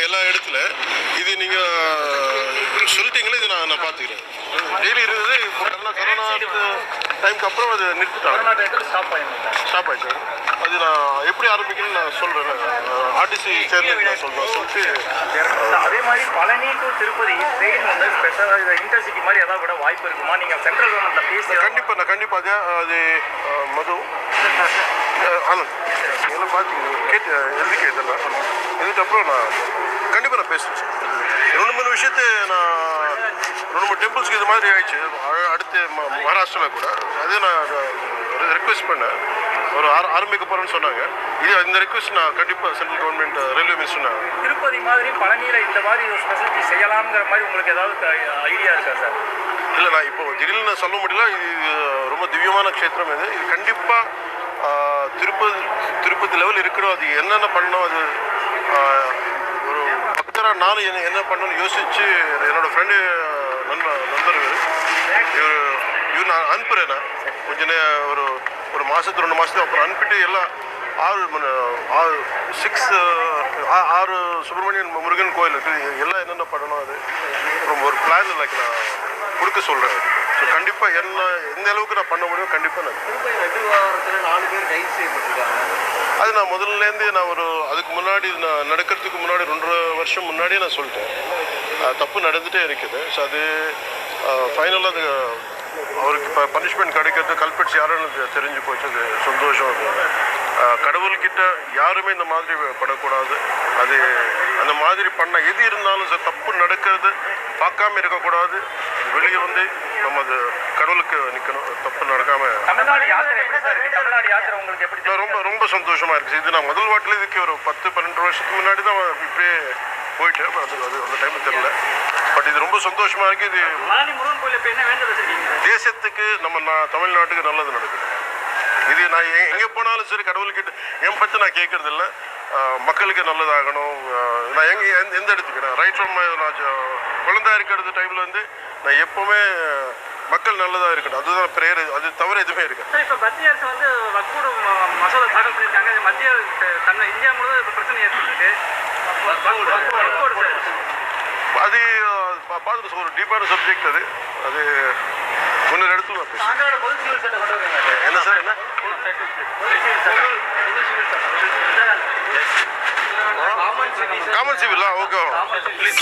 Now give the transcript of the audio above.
எல்லா இடத்துல. இது நீங்கள் சொல்லிட்டீங்களே, இது நான் பார்த்துக்கிறேன். டெய்லி இருந்தது. இப்போ கொரோனா டைமுக்கு அப்புறம் அது நிறுத்திட்டாங்க. ஸ்டாப் ஆயிடுச்சு. அது நான் எப்படி ஆரம்பிக்கணும்னு நான் சொல்கிறேன். ஆர்டிசி சேர்ந்து நான் சொல்லிட்டு அதே மாதிரி பழனி டு திருப்பதி ட்ரெயின் வந்து ஸ்பெஷலாக இன்டர்சிட்டி மாதிரி ஏதாவது விட வாய்ப்பு இருக்குமா? நீங்கள் சென்ட்ரல் கவர்மெண்ட்டில் பேசி கண்டிப்பாக அது மது ஆனந்த் இதெல்லாம் பார்த்தீங்க கேட்டு எழுதிக்க இதெல்லாம் இதுக்கப்புறம் நான் கண்டிப்பாக நான் பேசுகிறேன் சார். 2-3 விஷயத்தை நான் 2-3 டெம்பிள்ஸ்க்கு இது மாதிரி ஆயிடுச்சு. அடுத்து மகாராஷ்டிராவில் கூட அதே நான் ரெக்வெஸ்ட் பண்ணேன். ஒரு ஆரம்பிக்க போகிறேன்னு சொன்னாங்க. இந்த ரெக்வெஸ்ட் நான் கண்டிப்பாக சென்ட்ரல் கவர்மெண்ட் ரயில்வே மினிஸ்டர் நான் திருப்பதி மாதிரி பழனியில் இந்த மாதிரி ஒரு ஸ்பெசிலிட்டி செய்யலாம்ங்கிற மாதிரி உங்களுக்கு ஏதாவது ஐடியா இருக்கா சார்? இல்லை, நான் இப்போ திடீர்னு சொல்ல முடியல. இது ரொம்ப திவ்யமான க்ஷேத்திரம். இது கண்டிப்பாக திருப்பதி லெவல் இருக்கணும். அது என்னென்ன பண்ணணும், அது ஒரு பக்தராக நானும் என்ன பண்ணணும்னு யோசித்து என்னோடய ஃப்ரெண்டு நண்பர் இவர் நான் அனுப்புகிறேன். நான் கொஞ்சம் ஒரு மாதத்துக்கு 2 மாதத்துக்கு அப்புறம் அனுப்பிட்டு எல்லாம் 6 சுப்பிரமணியன் முருகன் கோயில் இருக்குது. எல்லாம் என்னென்ன பண்ணணும் அது அப்புறம் ஒரு பிளான் லைக் நான் கொடுக்க சொல்கிறேன். ஸோ கண்டிப்பாக எந்த அளவுக்கு நான் பண்ண முடியும் கண்டிப்பாக நான் 4 பேர் கைது செய்யப்பட்டிருக்காங்க. அது நான் முதல்லேருந்து நான் அதுக்கு முன்னாடி நான் நடக்கிறதுக்கு முன்னாடி 2 வருஷம் முன்னாடியே நான் சொல்லிட்டேன். தப்பு நடந்துகிட்டே இருக்குது. ஸோ அது ஃபைனலாக அது அவருக்கு இப்போ பனிஷ்மெண்ட் கிடைக்கிறது கல்பெட்ஸ் யாருன்னு தெரிஞ்சு போச்சு. அது சந்தோஷம். கடவுள்கிட்ட யாருமே இந்த மாதிரி படக்கூடாது. அது அந்த மாதிரி பண்ண எது இருந்தாலும் சார் தப்பு நடக்கிறது பார்க்காம இருக்கக்கூடாது. வெளியே வந்து நம்ம அது கடவுளுக்கு நிற்கணும். தப்பு நடக்காமல் ரொம்ப ரொம்ப சந்தோஷமாக இருக்குது. இது நான் முதல் வாட்டில் இதுக்கு ஒரு 10-12 வருஷத்துக்கு முன்னாடி தான் இப்படியே போயிட்டேன். அது அந்த டைமில் தெரியல. பட் இது ரொம்ப சந்தோஷமாக இருக்குது. இது தேசத்துக்கு நான் தமிழ்நாட்டுக்கு நல்லது நடக்குது. இது நான் எங்கே போனாலும் சரி கடவுள்கிட்ட என் பற்றி நான் கேட்கறது இல்லை. மக்களுக்கு நல்லதாகணும். நான் எந்த இடத்துக்கு ரைட் ஃப்ரம் நான் குழந்தையா இருக்கிறது டைமில் வந்து நான் எப்போவுமே மக்கள் நல்லதாக இருக்கணும். அதுதான் ப்ரேயர். அது தவிர எதுவுமே இருக்கு. இப்போ மத்திய அரசு வந்து வக்ஃபு மசோதா தாக்கல் பண்ணியிருக்காங்க. மத்திய இந்தியா முழுவதும் இப்போ பிரச்சனை ஏற்பட்டு அது பார்த்துட்டு ஒரு டீப்பான சப்ஜெக்ட். அது முன்னொரு இடத்துல என்ன சார் என்ன காமன் சிவில் ஓகே ப்ளீஸ்